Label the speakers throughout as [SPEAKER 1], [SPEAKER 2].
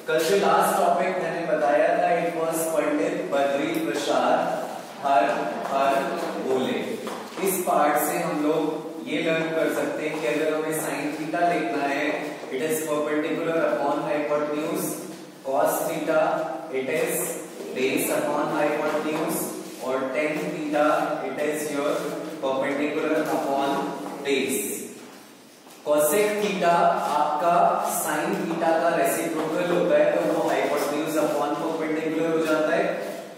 [SPEAKER 1] कल जो last topic मैंने बताया था इट वाज पंडित बद्री प्रसाद हर हर बोले। इस पार्ट से हम लोग ये लर्न कर सकते हैं कि अगर हमें साइन थीटा लिखना है it is perpendicular upon hypotenuse, cos theta it is base upon hypotenuse और tan theta it is your perpendicular upon base. Cosec theta आपका साइन थीटा का रेसिप्रोकल होता है तो वो हाइपोटेन्यूज अपॉन परपेंडिकुलर हो जाता है।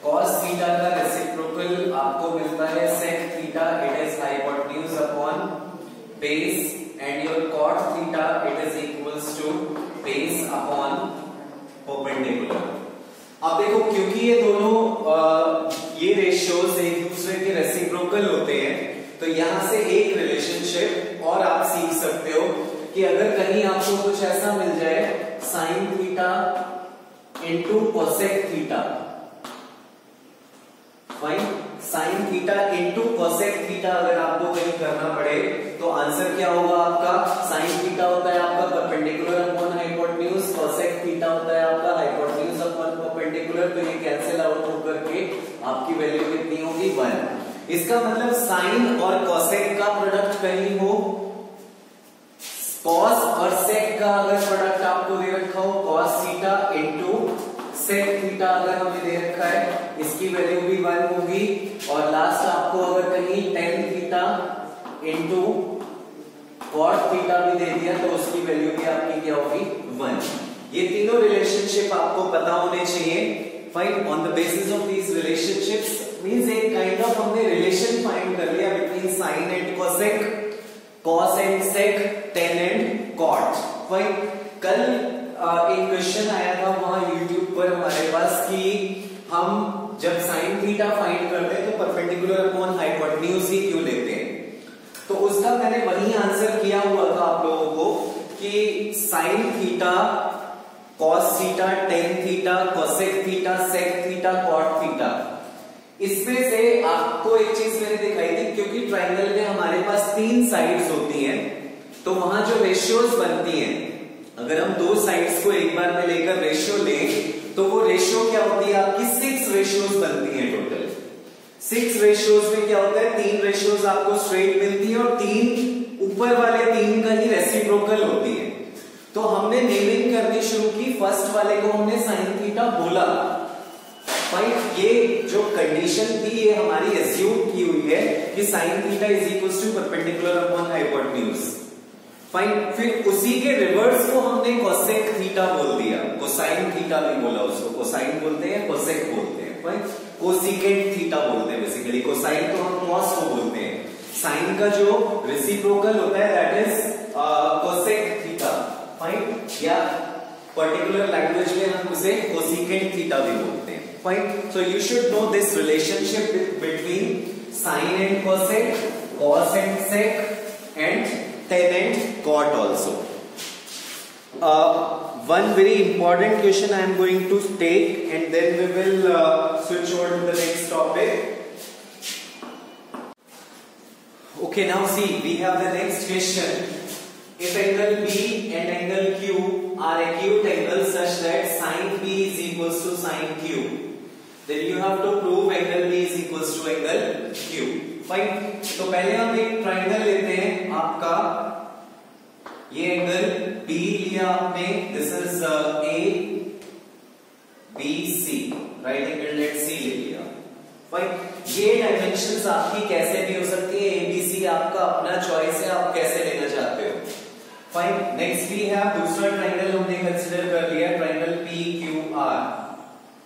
[SPEAKER 1] कॉस थीटा का रेसिप्रोकल आपको मिलता है sec theta it is hypotenuse upon base and your cot theta it is equals to base upon perpendicular. अब देखो क्योंकि ये दोनों ये रेशियोज एक दूसरे के रेसिप्रोकल होते हैं तो यहां से एक रिलेशनशिप और आप सीख सकते हो कि अगर कहीं आपको कुछ ऐसा मिल जाए sine theta into cosec theta, fine, sine theta into cosec theta अगर आपको कहीं करना पड़े तो आंसर क्या होगा आपका? साइन थीटा होता है आपका perpendicular upon hypotenuse, cosec theta होता है आपका हाइपोटेन्यूज अपॉन परपेंडिकुलर। तो ये कैंसिल आउट होकर के आपकी वैल्यू कितनी होगी? 1। इसका मतलब साइन और कोसेक का प्रोडक्ट कहीं हो, कॉस और सेक का अगर प्रोडक्ट आपको दे रखा हो cos theta into sec theta अगर हमें दे रखा है इसकी वैल्यू भी 1 होगी। और लास्ट आपको अगर कहीं tan theta into cot theta भी दे दिया तो उसकी वैल्यू भी आपकी क्या होगी? 1। ये तीनों रिलेशनशिप आपको पता होने चाहिए। Fine, on the basis of these relationships means एक काइंड ऑफ हमने रिलेशन फाइंड कर लिया between sine and cosec, cos and sec, tan and cot. Fine, कल एक क्वेश्चन आया था वहां यूट्यूब पर हमारे पास कि हम जब साइन थीटा फाइंड करते हैं तो परपेंडिकुलर अपॉन हाइपोटेन्यूज ही क्यों लेते हैं, तो उसका मैंने वही आंसर किया हुआ था आप लोगों को कि sine theta, cos theta, tan theta, cosec theta, sec theta, cot theta, इसमें से आपको एक चीज मैंने दिखाई थी क्योंकि ट्राइंगल में हमारे पास 3 साइड्स होती हैं तो वहां जो रेशियोज बनती हैं अगर हम 2 साइड्स को एक बार में लेकर रेशियो लें तो वो रेशियो क्या होती है आपकी? 6 रेशियोज बनती हैं टोटल। 6 रेशियोज में क्या होता है? 3 रेशियोज आपको स्ट्रेट मिलती है और 3 ऊपर वाले 3 का ही रेसिप्रोकल होती है। तो हमने नेमिंग करनी शुरू की, फर्स्ट वाले को हमने साइन थीटा बोला। फाइन, ये जो कंडीशन थी ये हमारी एज्यूम की हुई है कि sine theta is equal to perpendicular upon hypotenuse. Fine, फिर उसी के रिवर्स को हमने कोसेक थीटा बोल दिया, कोसाइन थीटा भी बोला उसको, कोसाइन बोलते हैं कोसेक बोलते हैं, फाइन, कोसिकेंट थीटा बोलते हैं बेसिकली। कोसाइन तो हम कॉस को बोलते हैं, साइन का जो रेसिप्रोकल होता है that is cosec theta. Fine, या पर्टिकुलर लैंग्वेज में हम उसे कोसिकेंट थीटा भी बोलते हैं। Fine. So you should know this relationship between sine and cosec, cos and sec, and tan and cot also. One very important question I am going to take, and then we will switch over to the next topic. Okay, now see, we have the next question. If angle B and angle Q are acute angles such that sin B is equals to sin Q, then you have to prove angle B is equals to angle Q. Fine. तो पहले हम एक triangle लेते हैं आपका, ये angle B लिया आपने, this is A B C, right angle let C ले लिया। फाइन, ये डायमेंशंस आपकी कैसे भी हो सकती है, ABC आपका अपना चॉइस है, आप कैसे लेना चाहते हो। फाइन, नेक्स्ट वी हैव दूसरा ट्राइंगल हमने कंसीडर कर लिया, ट्राइंगल PQR।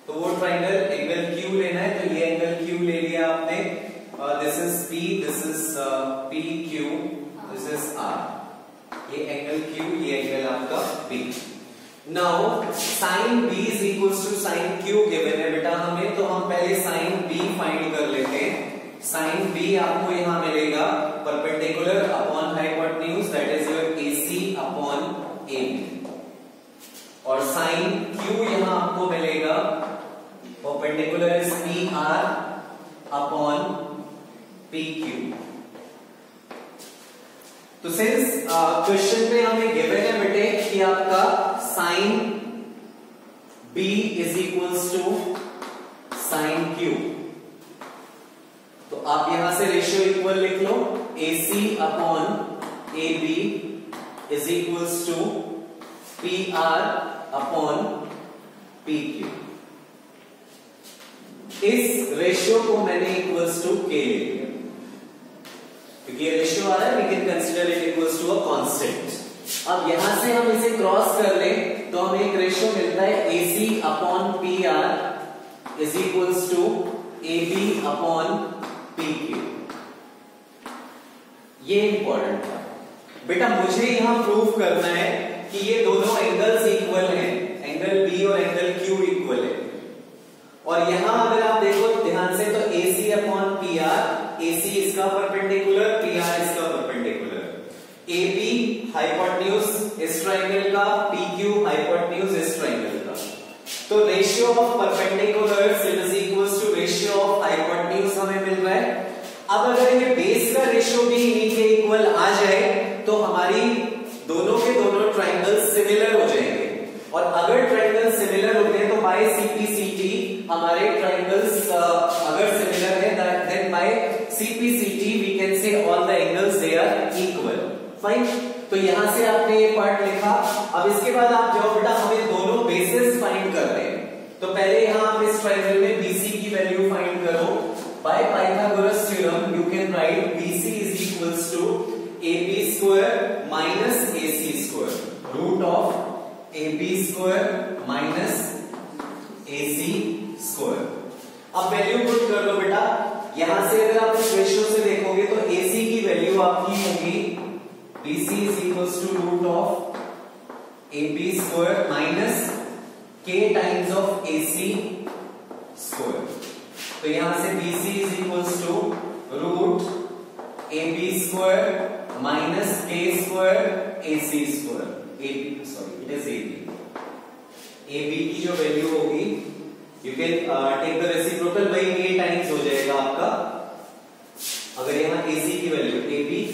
[SPEAKER 1] तो वो ट्राइंगल एंगल Q लेना है तो ये एंगल Q ले लिया आपने, this is P, this is PQ, this is R, ये एंगल Q, ये एंगल आपका B। Now sine B is equals to sine Q given है बेटा हमें, तो हम पहले साइन B फाइंड कर लेते हैं। साइन B आपको यहां मिलेगा perpendicular upon hypotenuse that is your AC upon AB, और साइन Q यहां आपको मिलेगा perpendicular is PR upon PQ। तो सिंस क्वेश्चन में हमें गिवन है बेटे कि आपका sine B is equals to sine Q. तो आप यहां से रेशियो इक्वल लिख लो, AC upon AB is equals to PR upon PQ। इस रेशियो को मैंने इक्वल्स टू K ले लिया, क्योंकि ये रेशियो आ रहा है, we can consider it equals to a constant. अब यहां से हम इसे क्रॉस कर लें तो हमें एक रेशियो मिलता है AC upon PR is equals to AB upon PQ। ये इंपॉर्टेंट था बेटा, मुझे यहां प्रूव करना है कि ये दोनों एंगल्स इक्वल हैं, एंगल B और एंगल Q इक्वल है। और यहां अगर आप देखो ध्यान से तो AC अपॉन PR, AC इसका परपेंडिकुलर, PR इसका परपेंडिकुलर, AB हाइपोटेन्यूज इस ट्रायंगल का, PQ हाइपोटेन्यूज इस ट्रायंगल का। तो ratio of perpendiculars is equals to ratio of hypotenuse हमें मिल रहा है। अब अगर ये बेस का रेशियो भी इन्हीं के इक्वल आ जाए तो हमारी दोनों के दोनों ट्रायंगल सिमिलर हो जाएंगे। और अगर ट्रायंगल सिमिलर होते हैं तो बाय CPCT हमारे ट्रायंगल्स अगर सिमिलर है then by CPCT we can say all the angles they are equal. Fine, तो यहां से आपने ये पार्ट लिखा। अब इसके बाद आप जाओ बेटा, हमें दोनों बेसिस फाइंड कर रहे हैं। तो पहले यहां आप इस ट्रायंगल में BC की वैल्यू फाइंड करो। By Pythagoras theorem you can write BC is equals to AB square minus AC square, root of AB square minus AC square. अब वैल्यू पुट कर लो बेटा। यहां से अगर आप इस रेशियो से देखोगे तो AC की वैल्यू आपकी होगी BC is equals to root of AB square minus K times of AC square। तो यहां से BC is equals to root AB square minus K square AC square। AB, sorry, it is AB। AB की जो value होगी you can take the reciprocal by K times हो जाएगा आपका, अगर यहां AC की value AB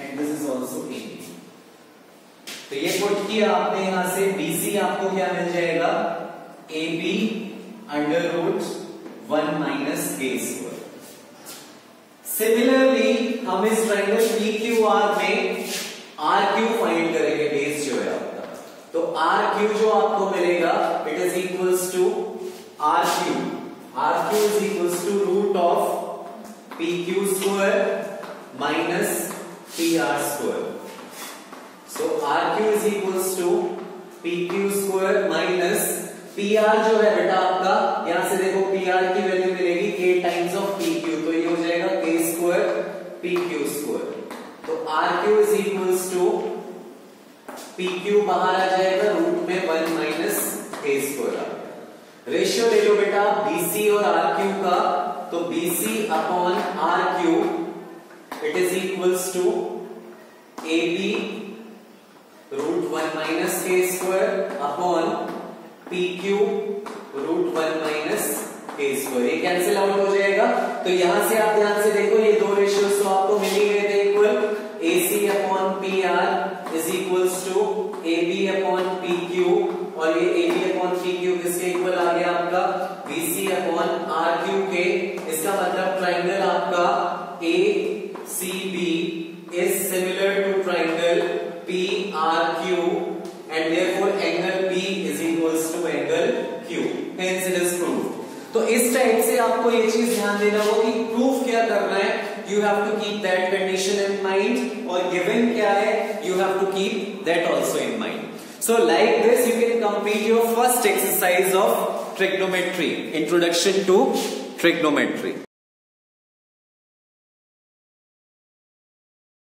[SPEAKER 1] and this is also AB। तो ये पुट किया आपने, यहां से BC आपको क्या मिल जाएगा, AB under root 1 minus K square. Similarly हम इस ट्रायंगल PQR में RQ फाइंड करेंगे, बेस जो है आपका। तो RQ जो आपको मिलेगा it is equals to RQ is equals to root of PQ square minus PR square. So RQ is equals to PQ square minus PR जो है बेटा आपका, यहां से देखो PR की वैल्यू मिलेगी K times of PQ, तो ये हो जाएगा K square PQ square। तो RQ is equals to PQ बाहर आ जाएगा, रूट में 1 माइनस K square। रेशियो ले लो बेटा BC और RQ का, तो BC upon RQ it is equals to AB root 1 minus K square upon PQ root 1 minus K square. ये कैंसिल आउट हो जाएगा। तो यहां से आप ध्यान से देखो ये दो रेशियोज तो आपको मिल ही गए थे equal. AC upon PR is equals to AB upon PQ, और ये AB अपॉन PQ किसके इक्वल आ गया आपका, BC अपॉन RQ के। इसका मतलब ट्राइंगल आपका ACB is similar to triangle PRQ and therefore angle P is equals to angle Q, hence it is proved। तो इस टाइप से आपको ये चीज ध्यान देना होगा कि प्रूफ क्या करना है, you have to keep that condition in mind, और given क्या है you have to keep that also in mind। So like this you can complete your first exercise of trigonometry, introduction to trigonometry।